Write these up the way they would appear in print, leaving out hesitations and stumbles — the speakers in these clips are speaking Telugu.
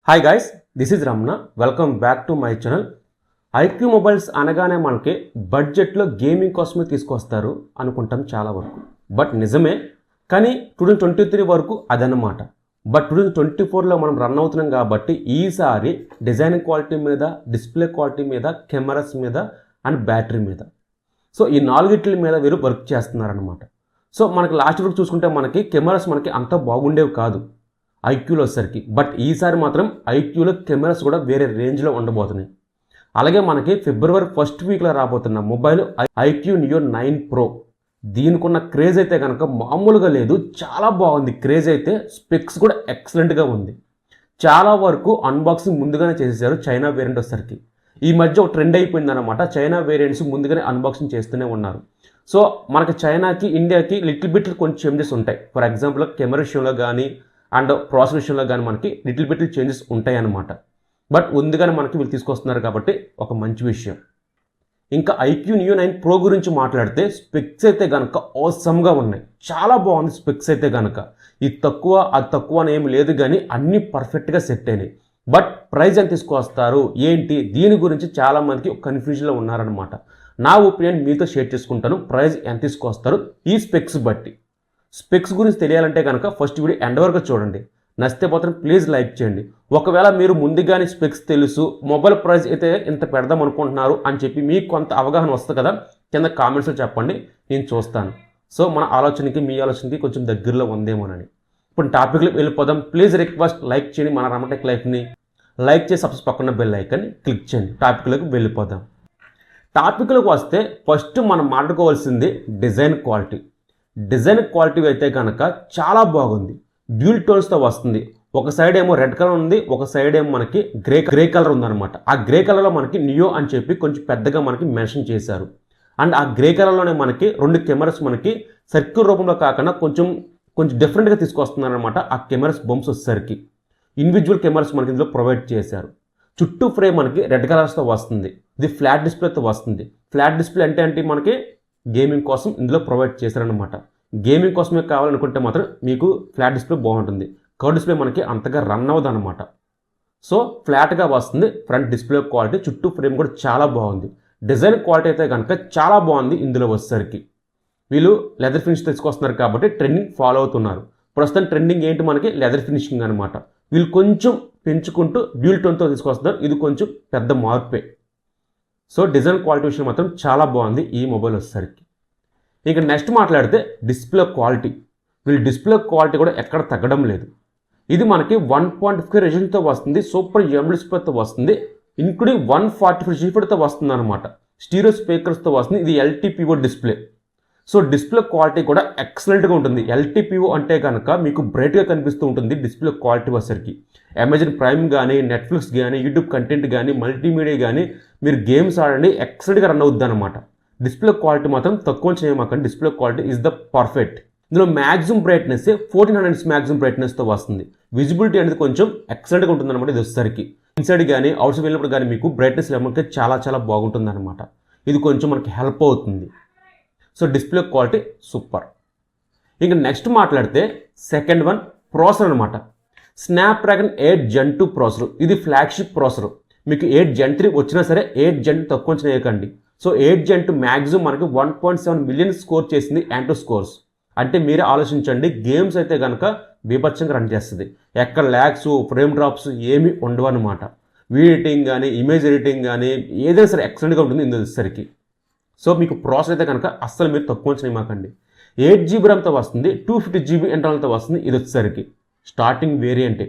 Hi guys, this is Ramana. Welcome back to my channel. IQOO mobiles అనగానే మనకి బడ్జెట్లో గేమింగ్ కోసమే తీసుకొస్తారు అనుకుంటాం చాలా వరకు. బట్ నిజమే, కానీ 2023 వరకు అదన్నమాట. బట్ 2024లో మనం రన్ అవుతున్నాం కాబట్టి ఈసారి డిజైనింగ్ క్వాలిటీ మీద, డిస్ప్లే క్వాలిటీ మీద, కెమెరాస్ మీద అండ్ బ్యాటరీ మీద, సో ఈ నాలుగిట్ల మీద వీరు వర్క్ చేస్తున్నారనమాట. సో మనకి లాస్ట్ వరకు చూసుకుంటే మనకి కెమెరాస్ మనకి అంత బాగుండేవి కాదు ఐక్యూలో వచ్చేసరికి. బట్ ఈసారి మాత్రం ఐక్యూలో కెమెరాస్ కూడా వేరే రేంజ్లో ఉండబోతున్నాయి. అలాగే మనకి ఫిబ్రవరి ఫస్ట్ వీక్లో రాబోతున్న మొబైల్ ఐక్యూ నియో 9 Pro. దీనికున్న క్రేజ్ అయితే కనుక మామూలుగా లేదు, చాలా బాగుంది క్రేజ్ అయితే. స్పెక్స్ కూడా ఎక్సలెంట్గా ఉంది. చాలా వరకు అన్బాక్సింగ్ ముందుగానే చేసేసారు చైనా వేరియంట్ వచ్చేసరికి. ఈ మధ్య ఒక ట్రెండ్ అయిపోయిందన్నమాట, చైనా వేరియంట్స్ ముందుగానే అన్బాక్సింగ్ చేస్తూనే ఉన్నారు. సో మనకి చైనాకి ఇండియాకి లిటిల్ బిట్ కొంచెం చేంజెస్ ఉంటాయి. ఫర్ ఎగ్జాంపుల్ కెమెరా విషయంలో కానీ అండ్ ప్రాసెస్ విషయంలో కానీ మనకి లిటిల్ బిట్ చేంజెస్ ఉంటాయి అన్నమాట. బట్ ముందుగానే మనకి వీళ్ళు తీసుకొస్తున్నారు కాబట్టి ఒక మంచి విషయం. ఇంకా ఐక్యూ నియో 9 Pro గురించి మాట్లాడితే స్పెక్స్ అయితే కనుక ఆసమ్గా ఉన్నాయి, చాలా బాగుంది స్పెక్స్ అయితే కనుక. ఇది తక్కువ అది తక్కువ అని ఏమి లేదు, కానీ అన్నీ పర్ఫెక్ట్గా సెట్ అయినాయి. బట్ ప్రైస్ ఎంత తీసుకొస్తారు ఏంటి, దీని గురించి చాలామందికి కన్ఫ్యూజన్లో ఉన్నారనమాట. నా ఒపీనియన్ మీతో షేర్ చేసుకుంటాను. ప్రైస్ ఎంత తీసుకొస్తారు ఈ స్పెక్స్ బట్టి. స్పెక్స్ గురించి తెలియాలంటే కనుక ఫస్ట్ వీడియో ఎండ్ వరకు చూడండి. నచ్చితే మాత్రం ప్లీజ్ లైక్ చేయండి. ఒకవేళ మీరు ముందుగానే స్పెక్స్ తెలుసు, మొబైల్ ప్రైస్ అయితే ఇంత పెడదాం అనుకుంటున్నారు అని చెప్పి మీకు కొంత అవగాహన వస్తుంది కదా, కింద కామెంట్స్లో చెప్పండి, నేను చూస్తాను. సో మన ఆలోచనకి మీ ఆలోచనకి కొంచెం దగ్గరలో ఉందేమోనని. ఇప్పుడు టాపిక్లో వెళ్ళిపోదాం. ప్లీజ్ రిక్వెస్ట్ లైక్ చేయండి. మన రమటెక్ లైఫ్ని లైక్ చేసి సబ్స్క్రైబ్ పక్కన బెల్ ఐకాన్ని క్లిక్ చేయండి. టాపిక్లోకి వెళ్ళిపోదాం. టాపిక్లోకి వస్తే ఫస్ట్ మనం మాట్లాడుకోవాల్సింది డిజైన్ క్వాలిటీ. డిజైన్ క్వాలిటీ అయితే కనుక చాలా బాగుంది. డ్యూల్ టోన్స్తో వస్తుంది. ఒక సైడ్ ఏమో రెడ్ కలర్ ఉంది, ఒక సైడ్ ఏమో మనకి గ్రే కలర్ ఉందన్నమాట. ఆ గ్రే కలర్లో మనకి నియో అని చెప్పి కొంచెం పెద్దగా మనకి మెన్షన్ చేశారు. అండ్ ఆ గ్రే కలర్లోనే మనకి 2 కెమెరాస్ మనకి సర్కిల్ రూపంలో కాకుండా కొంచెం డిఫరెంట్గా తీసుకొస్తున్నారనమాట. ఆ కెమెరాస్ బంప్స్ వచ్చేసరికి ఇండివిజువల్ కెమెరాస్ మనకి ఇందులో ప్రొవైడ్ చేశారు. చుట్టూ ఫ్రేమ్ మనకి రెడ్ కలర్స్తో వస్తుంది. ఇది ఫ్లాట్ డిస్ప్లేతో వస్తుంది. ఫ్లాట్ డిస్ప్లే అంటే మనకి గేమింగ్ కోసం ఇందులో ప్రొవైడ్ చేశారనమాట. గేమింగ్ కోసమే కావాలనుకుంటే మాత్రం మీకు ఫ్లాట్ డిస్ప్లే బాగుంటుంది. కర్వ్ డిస్ప్లే మనకి అంతగా రన్ అవ్వదు అనమాట. సో ఫ్లాట్గా వస్తుంది ఫ్రంట్ డిస్ప్లే క్వాలిటీ. చుట్టూ ఫ్రేమ్ కూడా చాలా బాగుంది. డిజైన్ క్వాలిటీ అయితే కనుక చాలా బాగుంది. ఇందులో వచ్చేసరికి వీళ్ళు లెదర్ ఫినిష్ తీసుకొస్తున్నారు కాబట్టి ట్రెండింగ్ ఫాలో అవుతున్నారు. ప్రస్తుతం ట్రెండింగ్ ఏంటి మనకి లెదర్ ఫినిషింగ్ అనమాట. వీళ్ళు కొంచెం పెంచుకుంటూ డ్యూల్ టోన్తో తీసుకొస్తున్నారు. ఇది కొంచెం పెద్ద మార్పే. సో డిజైన్ క్వాలిటీ విషయం మాత్రం చాలా బాగుంది ఈ మొబైల్ వచ్చేసరికి. ఇంకా నెక్స్ట్ మాట్లాడితే డిస్ప్లే క్వాలిటీ. వీళ్ళు డిస్ప్లే క్వాలిటీ కూడా ఎక్కడ తగ్గడం లేదు. ఇది మనకి 1.5 రెజల్యూషన్తో వస్తుంది. సూపర్ ఎమ్ డిస్ప్లేతో వస్తుంది. ఇంక్లూడింగ్ 144 జీబీతో వస్తుంది అనమాట. స్టీరియో స్పీకర్స్తో వస్తుంది. ఇది LTPO display. So display quality కూడా ఎక్సలెంట్గా ఉంటుంది. ఎల్టీపీఓ అంటే కనుక మీకు బ్రైట్గా కనిపిస్తూ ఉంటుంది డిస్ప్లే క్వాలిటీ వచ్చేసరికి. అమెజాన్ ప్రైమ్ కానీ, నెట్ఫ్లిక్స్ కానీ, యూట్యూబ్ కంటెంట్ కానీ, మల్టీమీడియా కానీ మీరు గేమ్స్ ఆడండి ఎక్సలెంట్గా రన్ అవుద్ది అనమాట. డిస్ప్లే క్వాలిటీ మాత్రం తక్కువ చేయమాకండి. Display quality is the perfect. ఇందులో మ్యాక్సిమం బ్రైట్నెస్ 1400 మ్యాక్సిమం బ్రైట్నెస్తో వస్తుంది. విజిబిలిటీ అనేది కొంచెం ఎక్సలెంట్గా ఉంటుంది అనమాట. ఇది వచ్చేసరికి ఇన్సైడ్ కానీ అవుట్ సైడ్ వెళ్ళినప్పుడు కానీ మీకు బ్రైట్నెస్ లెవెల్కి చాలా చాలా బాగుంటుంది అనమాట. ఇది కొంచెం మనకి హెల్ప్ అవుతుంది. So display quality super. ఇంకా నెక్స్ట్ మాట్లాడితే సెకండ్ వన్ ప్రాసెసర్ అనమాట. Snapdragon 8 Gen 2 processor. ఇది ఫ్లాగ్షిప్ ప్రాసెసర్. మీకు 8 Gen 3 వచ్చినా సరే 8 Gen తక్కువ చేయకండి. సో 8 Gen 2 మ్యాక్సిమం మనకి 1.7 మిలియన్ స్కోర్ చేసింది యాంటో స్కోర్స్. అంటే మీరే ఆలోచించండి, గేమ్స్ అయితే కనుక బీభత్సంగా రన్ చేస్తుంది. ఎక్కడ ల్యాగ్స్, ఫ్రేమ్ డ్రాప్స్ ఏమీ ఉండవు అనమాట. వీడియో ఎడిటింగ్ కానీ, ఇమేజ్ ఎడిటింగ్ కానీ ఏదైనా సరే ఎక్సలెంట్గా ఉంటుంది ఇందులో వచ్చేసరికి. సో మీకు ప్రాసెసర్ అయితే కనుక అస్సలు మీరు తక్కువ చేయమాకండి. 8 GB ర్యామ్తో వస్తుంది. 250 GB ఇంటర్నల్తో వస్తుంది. ఇది వచ్చేసరికి స్టార్టింగ్ వేరియంటే.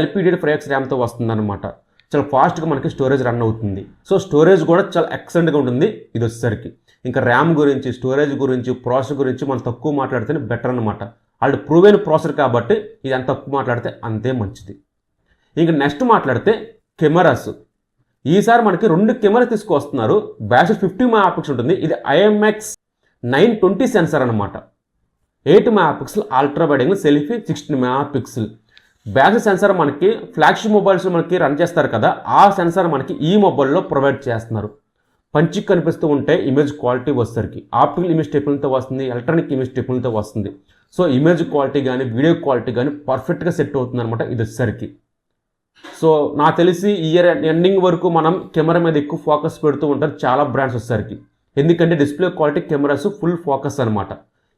LPDDR5X ర్యామ్తో వస్తుంది అనమాట. చాలా ఫాస్ట్గా మనకి స్టోరేజ్ రన్ అవుతుంది. సో స్టోరేజ్ కూడా చాలా ఎక్సలెంట్గా ఉంటుంది ఇది వచ్చేసరికి. ఇంకా ర్యామ్ గురించి, స్టోరేజ్ గురించి, ప్రాసెసర్ గురించి మనం తక్కువ మాట్లాడితేనే బెటర్ అనమాట. వాళ్ళు ప్రూవ్ అయిన ప్రాసెసర్ కాబట్టి ఇది అంత తక్కువ మాట్లాడితే అంతే మంచిది. ఇంకా నెక్స్ట్ మాట్లాడితే కెమెరాస్. ఈసారి మనకి 2 కెమెరా తీసుకొస్తున్నారు. బ్యాటరీ 50 మెగాపిక్సెల్ ఉంటుంది. ఇది IMX 920 సెన్సార్ అనమాట. 8 megapixel ultra wide angle selfie, 16 megapixel. Battery sensor మనకి ఫ్లాగ్షిప్ మొబైల్స్ మనకి రన్ చేస్తారు కదా, ఆ సెన్సార్ మనకి ఈ మొబైల్లో ప్రొవైడ్ చేస్తున్నారు. పంచి కనిపిస్తూ ఉంటే ఇమేజ్ క్వాలిటీ వచ్చేసరికి ఆప్టికల్ ఇమేజ్ టెక్నాలజీతో వస్తుంది, ఎలక్ట్రానిక్ ఇమేజ్ టెక్నాలజీతో వస్తుంది. సో ఇమేజ్ క్వాలిటీ కానీ, వీడియో క్వాలిటీ కానీ పర్ఫెక్ట్గా సెట్ అవుతుంది అనమాట ఇది వచ్చేసరికి. సో నాకు తెలిసి ఇయర్ ఎండింగ్ వరకు మనం కెమెరా మీద ఎక్కువ ఫోకస్ పెడుతూ ఉంటారు చాలా బ్రాండ్స్ వచ్చేసరికి. ఎందుకంటే display quality cameras full focus అనమాట.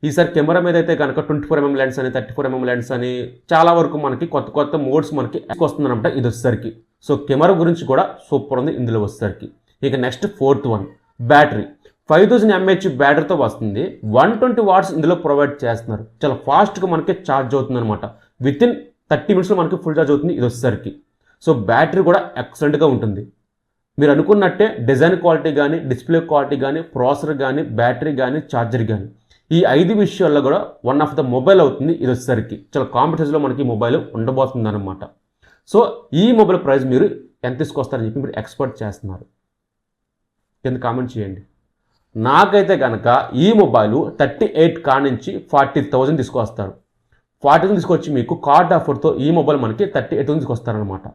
ఈసారి కెమెరా మీద అయితే కనుక 24mm లెన్స్ అని 34mm లెన్స్ అని చాలా వరకు మనకి కొత్త కొత్త మోడ్స్ మనకి వస్తుందన్నమాట ఇది వచ్చేసరికి. సో కెమెరా గురించి కూడా సూపర్ ఉంది ఇందులో వచ్చేసరికి. ఇక next 4th one battery. 5000 mAh బ్యాటరీతో వస్తుంది. 120 వాట్స్ ఇందులో ప్రొవైడ్ చేస్తున్నారు. చాలా ఫాస్ట్గా మనకి ఛార్జ్ అవుతుంది అనమాట. వితిన్ 30 minutesలో మనకి ఫుల్ ఛార్జ్ అవుతుంది ఇది వచ్చేసరికి. సో బ్యాటరీ కూడా ఎక్సలెంట్గా ఉంటుంది. మీరు అనుకున్నట్టే డిజైన్ క్వాలిటీ కానీ, డిస్ప్లే క్వాలిటీ కానీ, ప్రాసెసర్ కానీ, బ్యాటరీ కానీ, ఛార్జర్ కానీ ఈ 5 విషయాల్లో కూడా వన్ ఆఫ్ ద మొబైల్ అవుతుంది ఇది వచ్చేసరికి. చాలా కాంపిటీషన్లో మనకి మొబైల్ ఉండబోతుంది అనమాట. సో ఈ మొబైల్ ప్రైస్ మీరు ఎంత తీసుకొస్తారని చెప్పి మీరు ఎక్స్పెక్ట్ చేస్తున్నారు కింద కామెంట్ చేయండి. నాకైతే కనుక ఈ మొబైల్ 38,000 నుంచి 40,000 తీసుకొస్తారు. 40,000 తీసుకొచ్చి మీకు కార్డ్ ఆఫర్తో ఈ మొబైల్ మనకి 38,000 తీసుకొస్తారనమాట.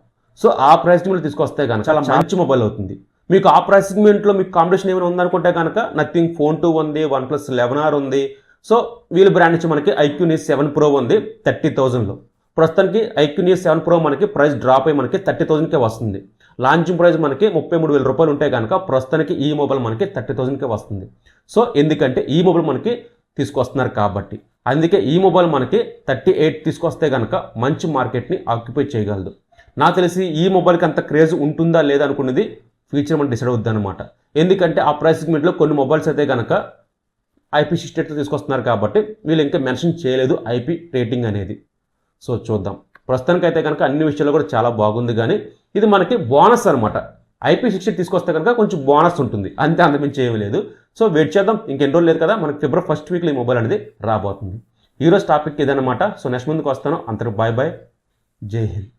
సో ఆ ప్రైస్ మీరు తీసుకొస్తే కనుక చాలా మంచి మొబైల్ అవుతుంది. మీకు ఆ ప్రైస్ సెగ్మెంట్లో మీకు కాంపిటీషన్ ఏమైనా ఉందనుకుంటే కనుక నథింగ్ ఫోన్ 2 ఉంది, OnePlus 11R ఉంది. సో వీళ్ళ బ్రాండ్ నుంచి మనకి iQOO 7 Pro ఉంది 30,000లో. ప్రస్తుతానికి iQOO 7 Pro మనకి ప్రైస్ డ్రాప్ అయ్యి మనకి 30,000కే వస్తుంది. లాంచింగ్ ప్రైస్ మనకి 33,000 రూపాయలు ఉంటే కనుక ప్రస్తుతానికి ఈ మొబైల్ మనకి 30,000కే వస్తుంది. సో ఎందుకంటే ఈ మొబైల్ మనకి తీసుకొస్తున్నారు కాబట్టి. అందుకే ఈ మొబైల్ మనకి 38 తీసుకొస్తే కనుక మంచి మార్కెట్ని ఆక్యుపై చేయగలదు. నాకు తెలిసి ఈ మొబైల్కి అంత క్రేజ్ ఉంటుందా లేదా అనుకున్నది ఫ్యూచర్ మనం డిసైడ్ అవుద్ది అనమాట. ఎందుకంటే ఆ ప్రైస్ సెగ్మెంట్లో కొన్ని మొబైల్స్ అయితే కనుక IP68 తీసుకొస్తున్నారు కాబట్టి వీళ్ళు ఇంకా మెన్షన్ చేయలేదు IP రేటింగ్ అనేది. సో చూద్దాం. ప్రస్తుతానికి అయితే కనుక అన్ని విషయాల్లో కూడా చాలా బాగుంది. కానీ ఇది మనకి బోనస్ అనమాట. IP68 తీసుకొస్తే కనుక కొంచెం బోనస్ ఉంటుంది, అంతే, అంతమించి ఏమీ లేదు. సో వెయిట్ చేద్దాం. ఇంకెన్ని రోజులు లేదు కదా, మనకి ఫిబ్రవరి 1st వీక్లో ఈ మొబైల్ అనేది రాబోతుంది. ఈరోజు టాపిక్ ఇదనమాట. సో నెక్స్ట్ ముందుకు వస్తాను. అందరూ బాయ్ బాయ్, జై హింద్.